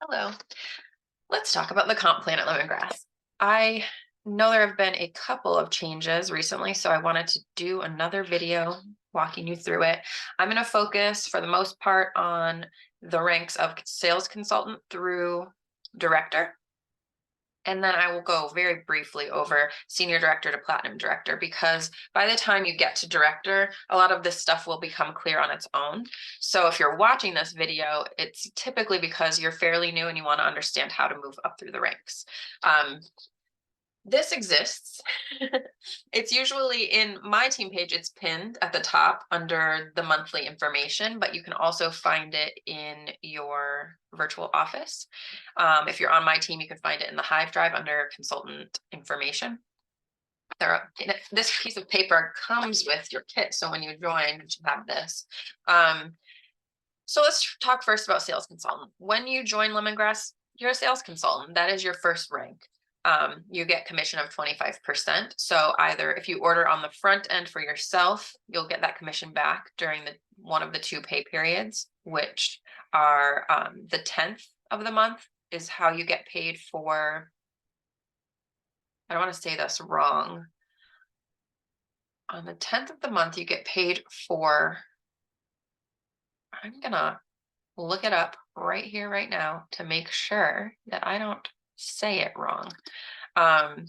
Hello. Let's talk about the comp plan at Lemongrass. I know there have been a couple of changes recently, so I wanted to do another video walking you through it. I'm going to focus for the most part on the ranks of sales consultant through director. And then I will go very briefly over senior director to platinum director, because by the time you get to director, a lot of this stuff will become clear on its own. So if you're watching this video, it's typically because you're fairly new and you want to understand how to move up through the ranks. This exists. It's usually in my team page, it's pinned at the top under the monthly information, but you can also find it in your virtual office. If you're on my team, you can find it in the Hive Drive under consultant information. This piece of paper comes with your kit, so when you join, you should have this. So let's talk first about sales consultant. When you join Lemongrass, you're a sales consultant. That is your first rank. You get commission of 25%. So either if you order on the front end for yourself, you'll get that commission back during one of the 2 pay periods, which are the 10th of the month is how you get paid for. I don't want to say this wrong. On the 10th of the month, you get paid for, I'm gonna look it up right here, right now, to make sure that I don't say it wrong. On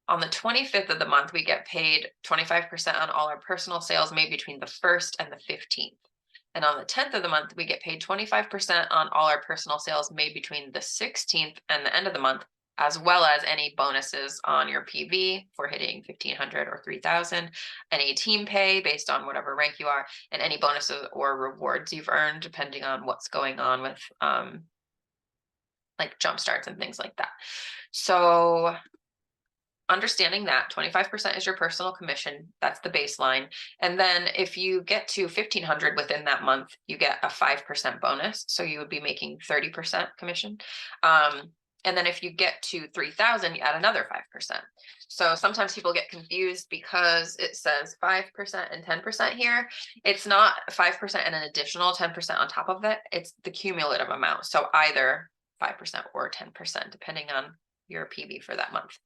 the 25th of the month, we get paid 25% on all our personal sales made between the 1st and the 15th. And on the 10th of the month, we get paid 25% on all our personal sales made between the 16th and the end of the month, as well as any bonuses on your PV for hitting 1,500 or 3,000, any team pay based on whatever rank you are, and any bonuses or rewards you've earned, depending on what's going on with like jump starts and things like that. So understanding that 25% is your personal commission, that's the baseline. And then if you get to 1,500 within that month, you get a 5% bonus. So you would be making 30% commission. And then if you get to 3,000, you add another 5%. So sometimes people get confused because it says 5% and 10% here. It's not 5% and an additional 10% on top of it. It's the cumulative amount. So either 5% or 10%, depending on your PV for that month.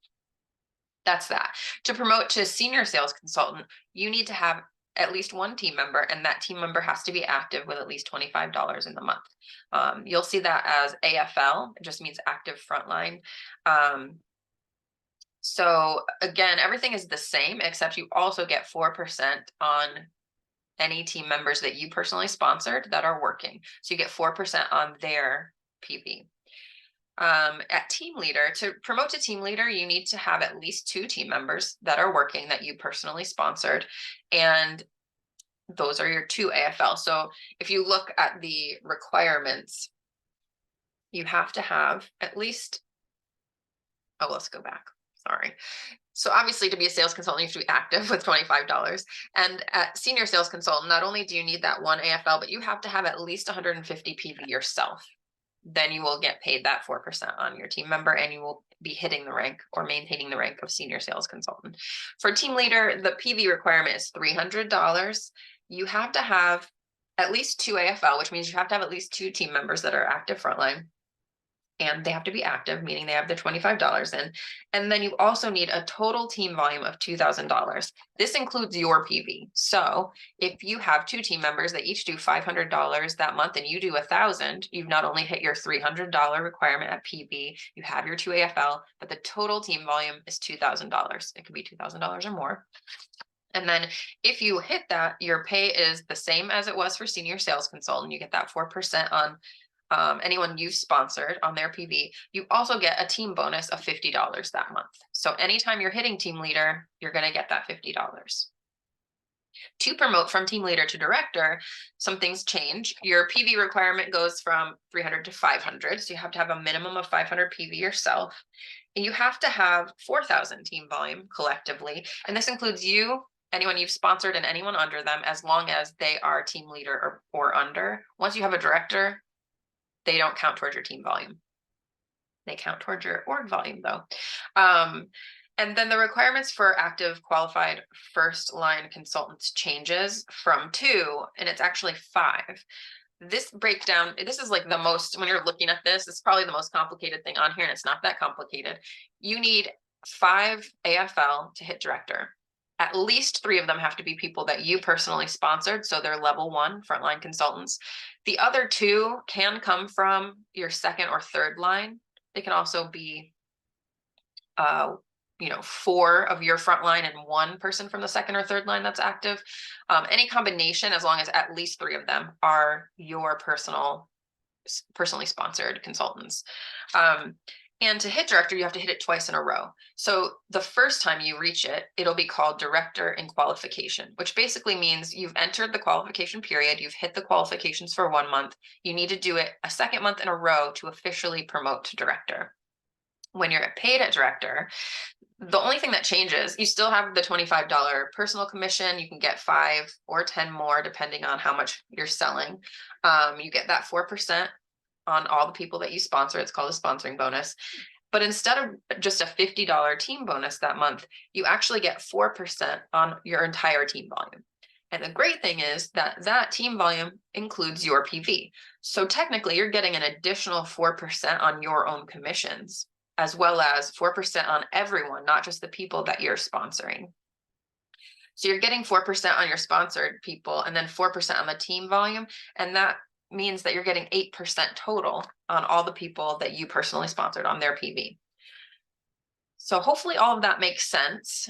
That's that. To promote to senior sales consultant, you need to have at least 1 team member, and that team member has to be active with at least $25 in the month. You'll see that as AFL. It just means active frontline. So again, everything is the same, except you also get 4% on any team members that you personally sponsored that are working. So you get 4% on their PV. At team leader, to promote to team leader, you need to have at least 2 team members that are working that you personally sponsored, and those are your 2 AFL. So if you look at the requirements, you have to have at least, oh, let's go back, sorry. So obviously, to be a sales consultant, you have to be active with $25. And at senior sales consultant, not only do you need that 1 AFL, but you have to have at least 150 PV yourself. Then you will get paid that 4% on your team member, and you will be hitting the rank or maintaining the rank of senior sales consultant. For team leader, the PV requirement is $300. You have to have at least 2 AFL, which means you have to have at least 2 team members that are active frontline. And they have to be active, meaning they have the $25 in. And then you also need a total team volume of $2,000. This includes your PV. So if you have 2 team members that each do $500 that month and you do 1,000, you've not only hit your $300 requirement at PV, you have your 2 AFL, but the total team volume is $2,000. It could be $2,000 or more. And then if you hit that, your pay is the same as it was for senior sales consultant. You get that 4% on anyone you've sponsored on their PV. You also get a team bonus of $50 that month. So anytime you're hitting team leader, you're going to get that $50. To promote from team leader to director, some things change. Your PV requirement goes from 300 to 500. So you have to have a minimum of 500 PV yourself. And you have to have 4,000 team volume collectively. And this includes you, anyone you've sponsored, and anyone under them, as long as they are team leader or under. Once you have a director, they don't count towards your team volume. They count towards your org volume, though. And then the requirements for active qualified first line consultants changes from 2, and it's actually 5. this breakdown, this is like the most, when you're looking at this, it's probably the most complicated thing on here, and it's not that complicated. You need 5 AFL to hit director. At least 3 of them have to be people that you personally sponsored, so they're level 1 frontline consultants. The other 2 can come from your second or third line. They can also be 4 of your frontline and 1 person from the second or third line that's active. Any combination, as long as at least 3 of them are your personally sponsored consultants. And to hit director, you have to hit it twice in a row. So the first time you reach it, it'll be called director in qualification, which basically means you've entered the qualification period, you've hit the qualifications for 1 month. You need to do it a second month in a row to officially promote to director. When you're paid at director, the only thing that changes, you still have the $25 personal commission. You can get 5 or 10 more depending on how much you're selling. You get that 4% on all the people that you sponsor. It's called a sponsoring bonus. But instead of just a $50 team bonus that month, you actually get 4% on your entire team volume. And the great thing is that that team volume includes your PV. So technically you're getting an additional 4% on your own commissions, as well as 4% on everyone, not just the people that you're sponsoring. So you're getting 4% on your sponsored people and then 4% on the team volume. And that means that you're getting 8% total on all the people that you personally sponsored on their PV. So hopefully all of that makes sense.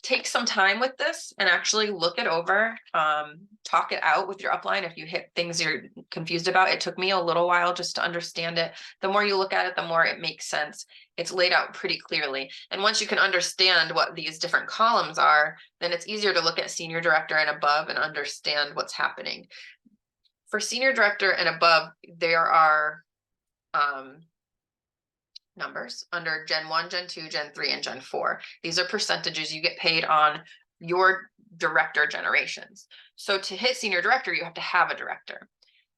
Take some time with this and actually look it over, talk it out with your upline. If you hit things you're confused about, it took me a little while just to understand it. The more you look at it, the more it makes sense. It's laid out pretty clearly. And once you can understand what these different columns are, then it's easier to look at senior director and above and understand what's happening. For senior director and above, there are numbers under Gen 1, Gen 2, Gen 3, and Gen 4. These are percentages you get paid on your director generations. So to hit senior director, you have to have a director.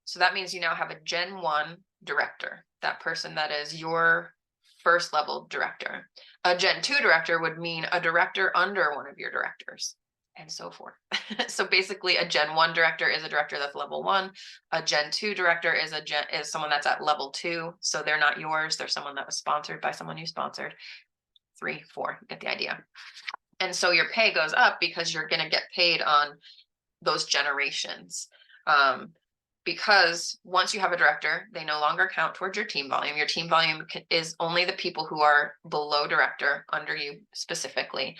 So that means you now have a Gen 1 director, that person that is your first level director. A Gen 2 director would mean a director under one of your directors, and so forth. So basically a Gen 1 director is a director that's level 1. A Gen 2 director is someone that's at level 2. So they're not yours. They're someone that was sponsored by someone you sponsored. 3, 4, get the idea. And so your pay goes up because you're going to get paid on those generations. Because once you have a director, they no longer count towards your team volume. Your team volume is only the people who are below director, under you specifically.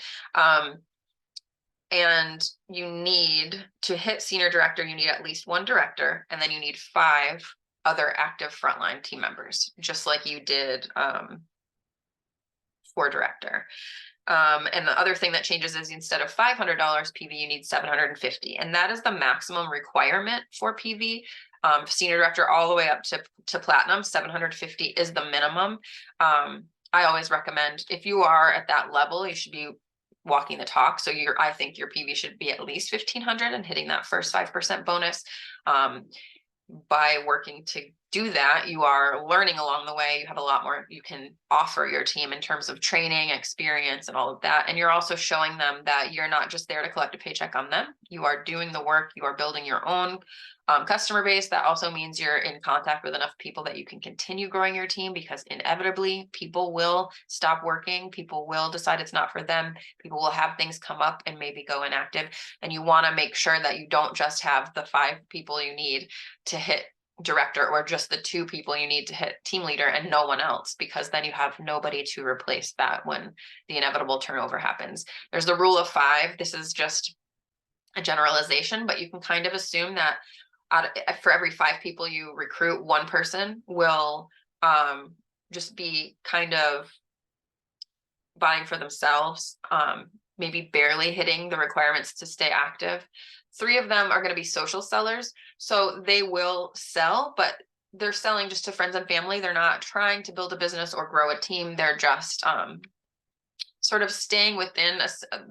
And you need to hit senior director, you need at least 1 director, and then you need 5 other active frontline team members, just like you did for director. And the other thing that changes is instead of $500 PV, you need $750. And that is the maximum requirement for PV. Senior director all the way up to platinum, $750 is the minimum. I always recommend, if you are at that level, you should be walking the talk. So I think your PV should be at least 1,500 and hitting that first 5% bonus. By working to do that, you are learning along the way. You have a lot more you can offer your team in terms of training, experience, and all of that. And you're also showing them that you're not just there to collect a paycheck on them. You are doing the work. You are building your own customer base. That also means you're in contact with enough people that you can continue growing your team, because inevitably people will stop working. People will decide it's not for them. People will have things come up and maybe go inactive. And you want to make sure that you don't just have the 5 people you need to hit director, or just the 2 people you need to hit team leader and no one else, because then you have nobody to replace that when the inevitable turnover happens. There's the rule of 5. This is just a generalization, but you can kind of assume that for every 5 people you recruit, 1 person will just be kind of buying for themselves, maybe barely hitting the requirements to stay active. 3 of them are going to be social sellers. So they will sell, but they're selling just to friends and family. They're not trying to build a business or grow a team. They're just sort of staying within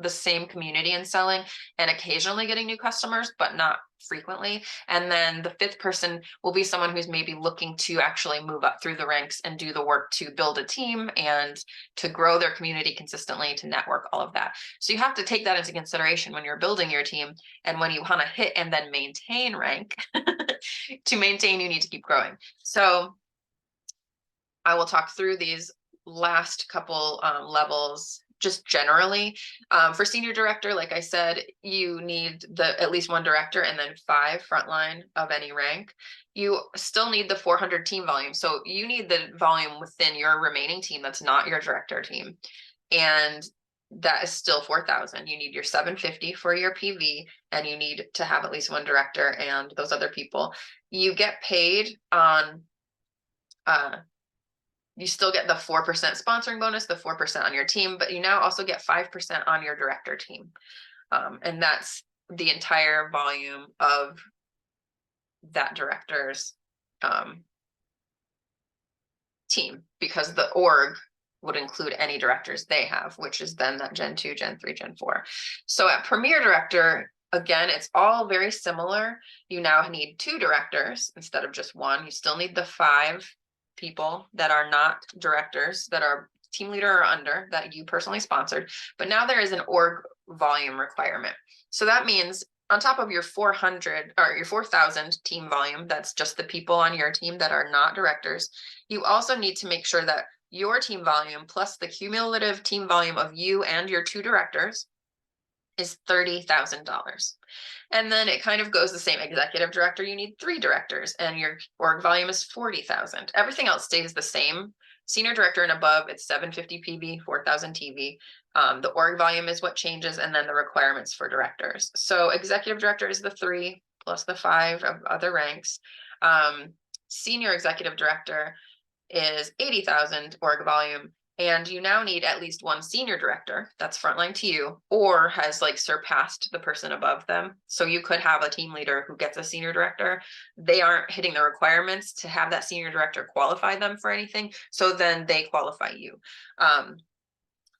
the same community and selling, and occasionally getting new customers, but not frequently. And then the 5th person will be someone who's maybe looking to actually move up through the ranks and do the work to build a team and to grow their community consistently, to network, all of that. So you have to take that into consideration when you're building your team. And when you want to hit and then maintain rank, to maintain, you need to keep growing. So I will talk through these last couple levels just generally. For senior director, like I said, you need at least one director and then 5 frontline of any rank. You still need the 400 team volume. So you need the volume within your remaining team that's not your director team. And that is still 4,000. You need your 750 for your PV, and you need to have at least one director and those other people. You get paid on you still get the 4% sponsoring bonus, the 4% on your team, but you now also get 5% on your director team. And that's the entire volume of that director's team, because the org would include any directors they have, which is then that Gen 2, Gen 3, Gen 4. So at Premier Director, again, it's all very similar. You now need 2 directors instead of just 1. You still need the 5 people that are not directors, that are team leader or under, that you personally sponsored. But now there is an org volume requirement. So that means on top of your 400 or your 4,000 team volume, that's just the people on your team that are not directors, you also need to make sure that your team volume plus the cumulative team volume of you and your 2 directors is $30,000. And then it kind of goes the same. Executive director, you need 3 directors and your org volume is 40,000. Everything else stays the same. Senior director and above, it's 750 PV, 4,000 TV. The org volume is what changes, and then the requirements for directors. So executive director is the 3 plus the 5 of other ranks. Senior executive director is 80,000 org volume. And you now need at least 1 senior director that's frontline to you, or has like surpassed the person above them. So you could have a team leader who gets a senior director. They aren't hitting the requirements to have that senior director qualify them for anything. So then they qualify you.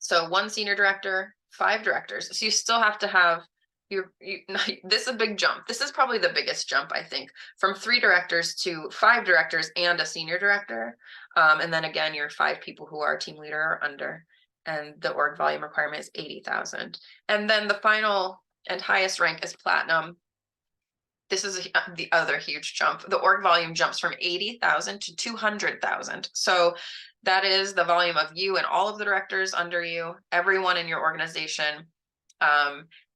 So 1 senior director, 5 directors. So you still have to have this is a big jump. This is probably the biggest jump, I think, from 3 directors to 5 directors and a senior director. And then again, your 5 people who are team leader or under, and the org volume requirement is 80,000. And then the final and highest rank is platinum. This is the other huge jump. The org volume jumps from 80,000 to 200,000. So that is the volume of you and all of the directors under you, everyone in your organization.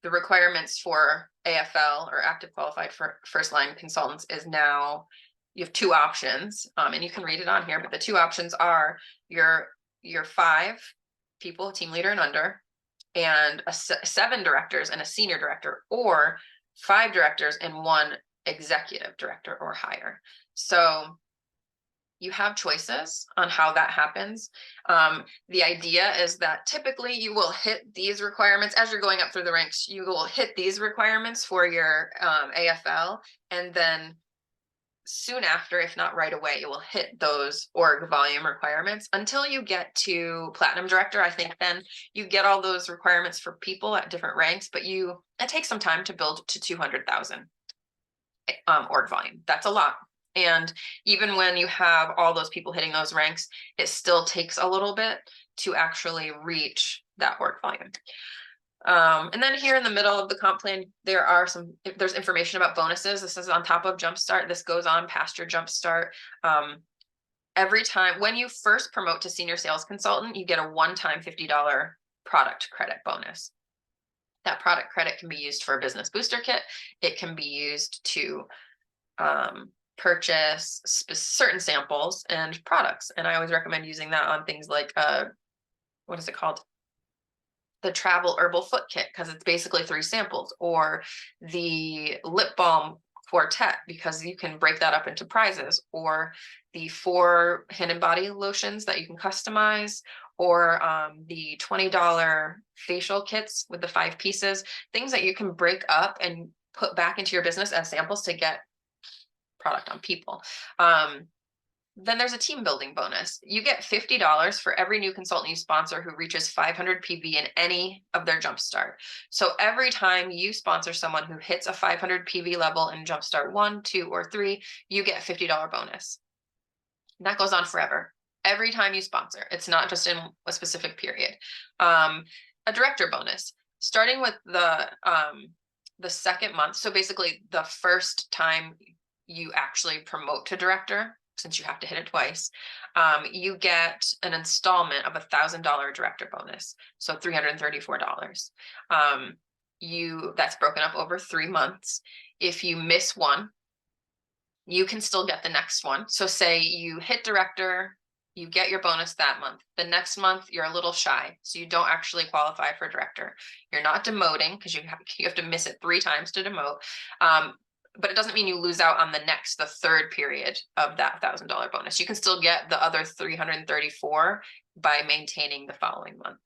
The requirements for AFL, or active qualified for first line consultants, is now you have 2 options, and you can read it on here, but the 2 options are your 5 people, team leader and under, and 7 directors and a senior director, or 5 directors and 1 executive director or higher. So you have choices on how that happens. The idea is that typically you will hit these requirements as you're going up through the ranks. You will hit these requirements for your AFL, and then soon after, if not right away, you will hit those org volume requirements until you get to platinum director. I think then you get all those requirements for people at different ranks, but it takes some time to build to 200,000 org volume. That's a lot. And even when you have all those people hitting those ranks, it still takes a little bit to actually reach that org volume. And then here in the middle of the comp plan, there's information about bonuses. This is on top of Jumpstart. This goes on past your Jumpstart. Every time when you first promote to senior sales consultant, you get a one-time $50 product credit bonus. That product credit can be used for a business booster kit. It can be used to purchase certain samples and products. And I always recommend using that on things like, what is it called? The travel herbal foot kit, because it's basically 3 samples, or the lip balm quartet, because you can break that up into prizes, or the 4 hand and body lotions that you can customize, or the $20 facial kits with the 5 pieces, things that you can break up and put back into your business as samples to get product on people. Then there's a team building bonus. You get $50 for every new consultant you sponsor who reaches 500 PV in any of their Jumpstart. So every time you sponsor someone who hits a 500 PV level in Jumpstart 1, 2, or 3, you get a $50 bonus. And that goes on forever. Every time you sponsor, it's not just in a specific period. A director bonus, starting with the 2nd month. So basically the first time you actually promote to director, since you have to hit it twice, you get an installment of $1,000 director bonus. So $334. That's broken up over 3 months. If you miss one, you can still get the next one. So say you hit director, you get your bonus that month. The next month, you're a little shy, so you don't actually qualify for director. You're not demoting because you have to miss it 3 times to demote. But it doesn't mean you lose out on the third period of that $1,000 bonus. You can still get the other 334 by maintaining the following month.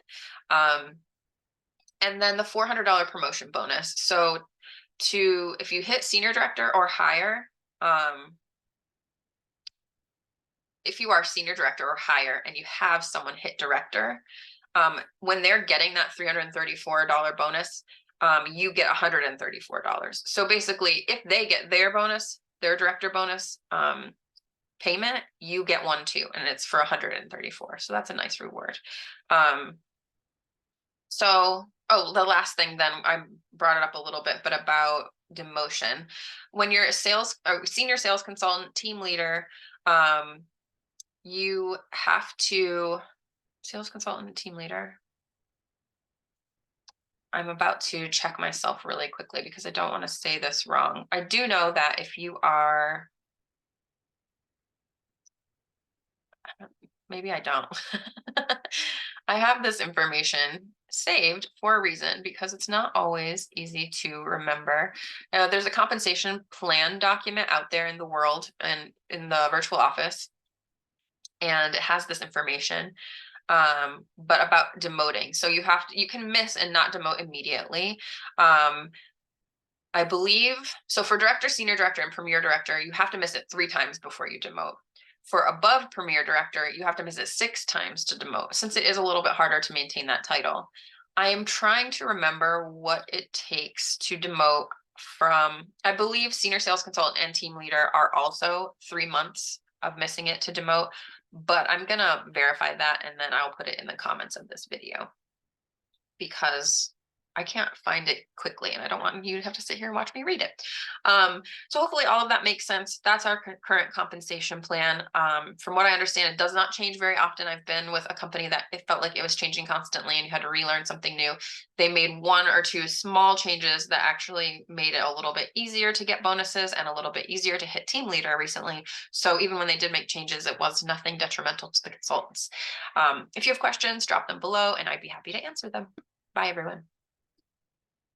And then the $400 promotion bonus. So if you hit senior director or higher, if you are senior director or higher and you have someone hit director, when they're getting that $334 bonus, you get $134. So basically, if they get their bonus, their director bonus payment, you get one too, and it's for $134. So that's a nice reward. The last thing then, I brought it up a little bit, but about demotion. When you're a senior sales consultant, team leader, you have to, sales consultant, team leader. I'm about to check myself really quickly because I don't want to say this wrong. I do know that if you are, maybe I don't. I have this information saved for a reason because it's not always easy to remember. There's a compensation plan document out there in the world and in the virtual office, and it has this information. But about demoting. So you can miss and not demote immediately. I believe, so for director, senior director, and premier director, you have to miss it 3 times before you demote. For above premier director, you have to miss it 6 times to demote, since it is a little bit harder to maintain that title. I am trying to remember what it takes to demote from, I believe senior sales consultant and team leader are also 3 months of missing it to demote, but I'm gonna verify that and then I'll put it in the comments of this video because I can't find it quickly and I don't want you to have to sit here and watch me read it. So hopefully all of that makes sense. That's our current compensation plan. From what I understand, it does not change very often. I've been with a company that it felt like it was changing constantly and you had to relearn something new. They made 1 or 2 small changes that actually made it a little bit easier to get bonuses and a little bit easier to hit team leader recently. So even when they did make changes, it was nothing detrimental to the consultants. If you have questions, drop them below and I'd be happy to answer them. Bye, everyone.